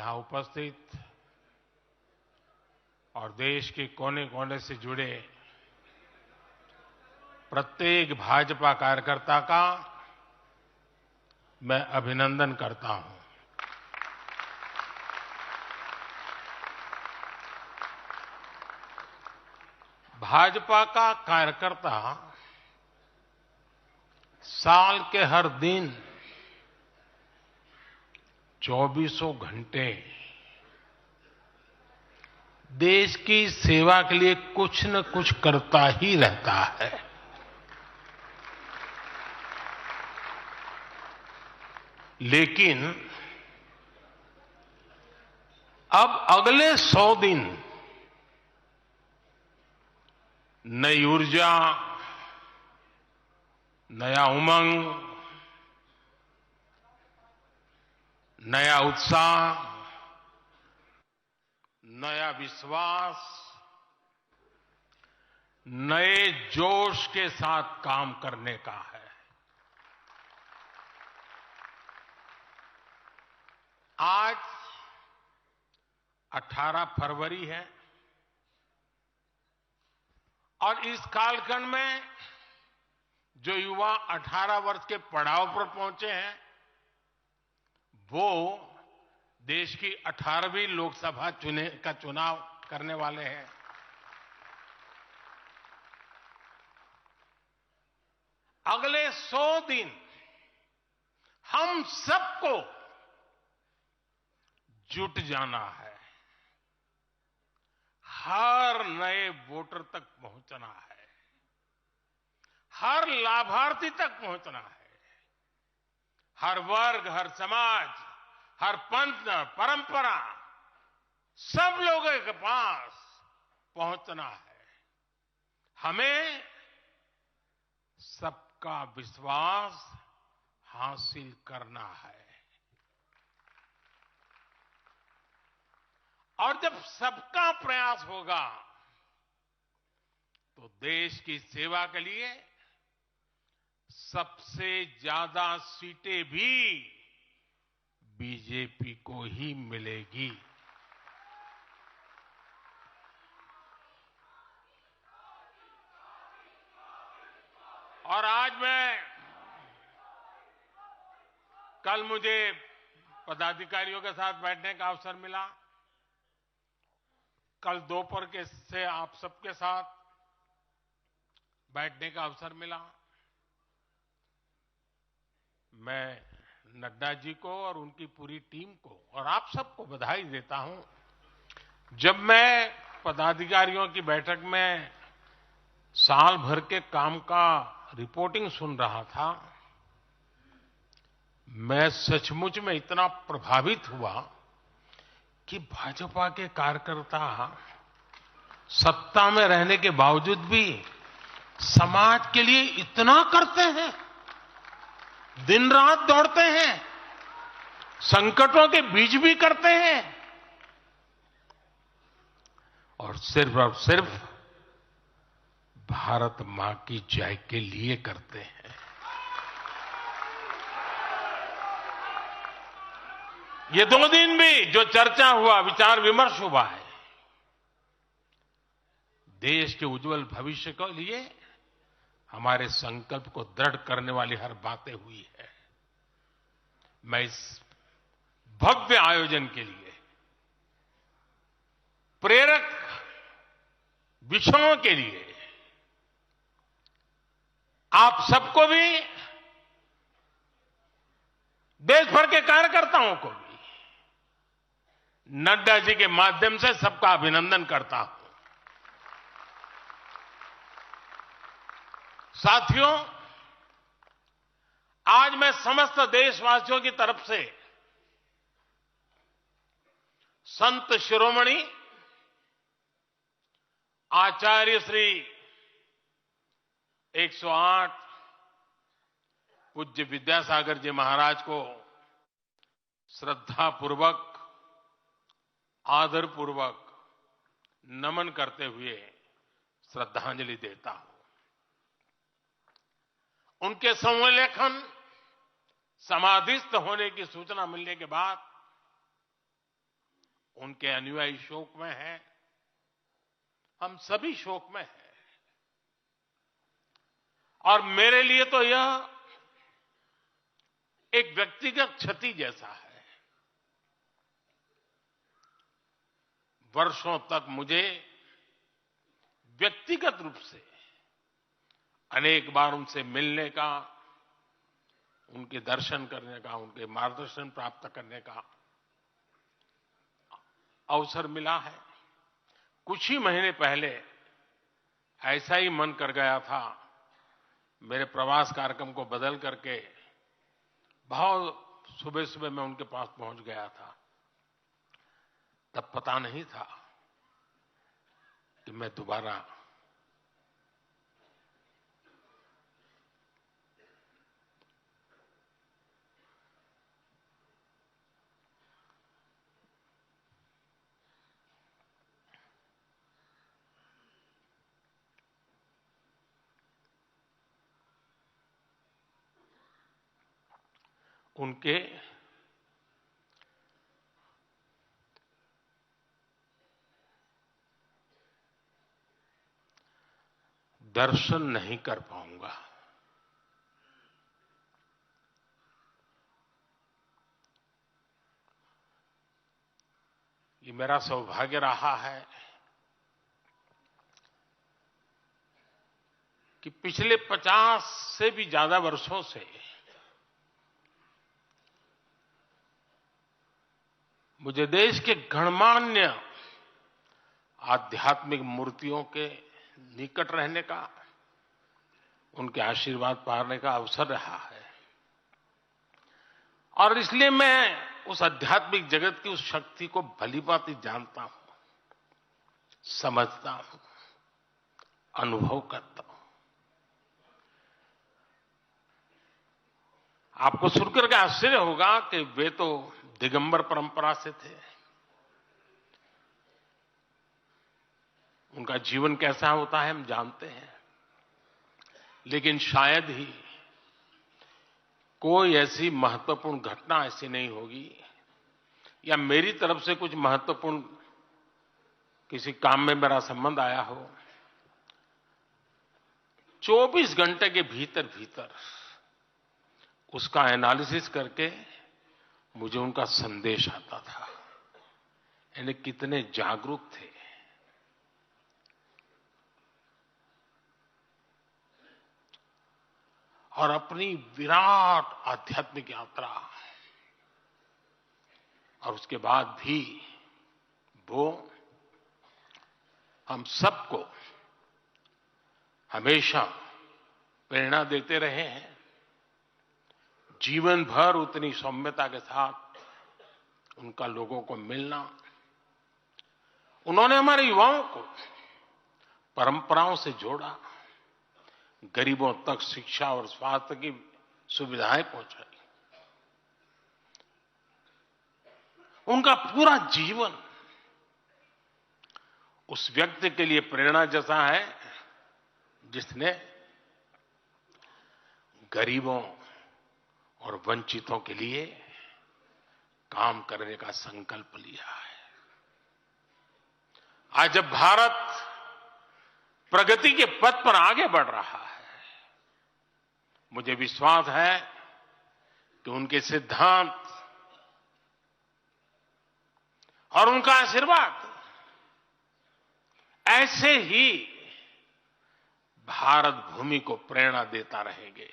यहां उपस्थित और देश के कोने कोने से जुड़े प्रत्येक भाजपा कार्यकर्ता का मैं अभिनंदन करता हूं। भाजपा का कार्यकर्ता साल के हर दिन 24 घंटे देश की सेवा के लिए कुछ न कुछ करता ही रहता है। लेकिन अब अगले 100 दिन नई ऊर्जा, नया उमंग, नया उत्साह, नया विश्वास, नए जोश के साथ काम करने का है। आज 18 फरवरी है और इस कालखंड में जो युवा 18 वर्ष के पड़ाव पर पहुंचे हैं वो देश की 18वीं लोकसभा का चुनाव करने वाले हैं। अगले 100 दिन हम सबको जुट जाना है, हर नए वोटर तक पहुंचना है, हर लाभार्थी तक पहुंचना है, हर वर्ग, हर समाज, हर पंथ, परंपरा, सब लोगों के पास पहुंचना है। हमें सबका विश्वास हासिल करना है और जब सबका प्रयास होगा तो देश की सेवा के लिए सबसे ज्यादा सीटें भी बीजेपी को ही मिलेगी। और आज कल मुझे पदाधिकारियों के साथ बैठने का अवसर मिला। कल दोपहर से आप सबके साथ बैठने का अवसर मिला। मैं नड्डा जी को और उनकी पूरी टीम को और आप सबको बधाई देता हूं। जब मैं पदाधिकारियों की बैठक में साल भर के काम का रिपोर्टिंग सुन रहा था, मैं सचमुच में इतना प्रभावित हुआ कि भाजपा के कार्यकर्ता सत्ता में रहने के बावजूद भी समाज के लिए इतना करते हैं, दिन रात दौड़ते हैं, संकटों के बीच भी करते हैं और सिर्फ भारत मां की जय के लिए करते हैं। ये 2 दिन भी जो चर्चा हुआ, विचार विमर्श हुआ है, देश के उज्जवल भविष्य के लिए हमारे संकल्प को दृढ़ करने वाली हर बातें हुई है। मैं इस भव्य आयोजन के लिए, प्रेरक विषयों के लिए आप सबको भी, देश भर के कार्यकर्ताओं को भी नड्डा जी के माध्यम से सबका अभिनंदन करता हूं। साथियों, आज मैं समस्त देशवासियों की तरफ से संत शिरोमणि आचार्य श्री 108 पूज्य विद्यासागर जी महाराज को श्रद्धापूर्वक, आदरपूर्वक नमन करते हुए श्रद्धांजलि देता हूं। उनके संलेखन समाधिस्थ होने की सूचना मिलने के बाद उनके अनुयायी शोक में हैं, हम सभी शोक में हैं। और मेरे लिए तो यह एक व्यक्तिगत क्षति जैसा है। वर्षों तक मुझे व्यक्तिगत रूप से अनेक बार उनसे मिलने का, उनके दर्शन करने का, उनके मार्गदर्शन प्राप्त करने का अवसर मिला है। कुछ ही महीने पहले ऐसा ही मन कर गया था, मेरे प्रवास कार्यक्रम को बदल करके बहुत सुबह सुबह मैं उनके पास पहुंच गया था। तब पता नहीं था कि मैं दोबारा उनके दर्शन नहीं कर पाऊंगा। ये मेरा सौभाग्य रहा है कि पिछले 50 से भी ज्यादा वर्षों से मुझे देश के गणमान्य आध्यात्मिक मूर्तियों के निकट रहने का, उनके आशीर्वाद पाने का अवसर रहा है। और इसलिए मैं उस आध्यात्मिक जगत की उस शक्ति को भलीभांति जानता हूं, समझता हूं, अनुभव करता हूं। आपको सुनकर के आश्चर्य होगा कि वे तो दिगंबर परंपरा से थे। उनका जीवन कैसा होता है हम जानते हैं, लेकिन शायद ही कोई ऐसी महत्वपूर्ण घटना ऐसी नहीं होगी या मेरी तरफ से कुछ महत्वपूर्ण किसी काम में मेरा संबंध आया हो, 24 घंटे के भीतर भीतर उसका एनालिसिस करके मुझे उनका संदेश आता था। यानी कितने जागरूक थे। और अपनी विराट आध्यात्मिक यात्रा और उसके बाद भी वो हम सबको हमेशा प्रेरणा देते रहे हैं। जीवन भर उतनी सौम्यता के साथ उनका लोगों को मिलना, उन्होंने हमारे युवाओं को परंपराओं से जोड़ा, गरीबों तक शिक्षा और स्वास्थ्य की सुविधाएं पहुंचाई। उनका पूरा जीवन उस व्यक्ति के लिए प्रेरणा जैसा है जिसने गरीबों और वंचितों के लिए काम करने का संकल्प लिया है। आज जब भारत प्रगति के पथ पर आगे बढ़ रहा है, मुझे विश्वास है कि उनके सिद्धांत और उनका आशीर्वाद ऐसे ही भारत भूमि को प्रेरणा देता रहेंगे।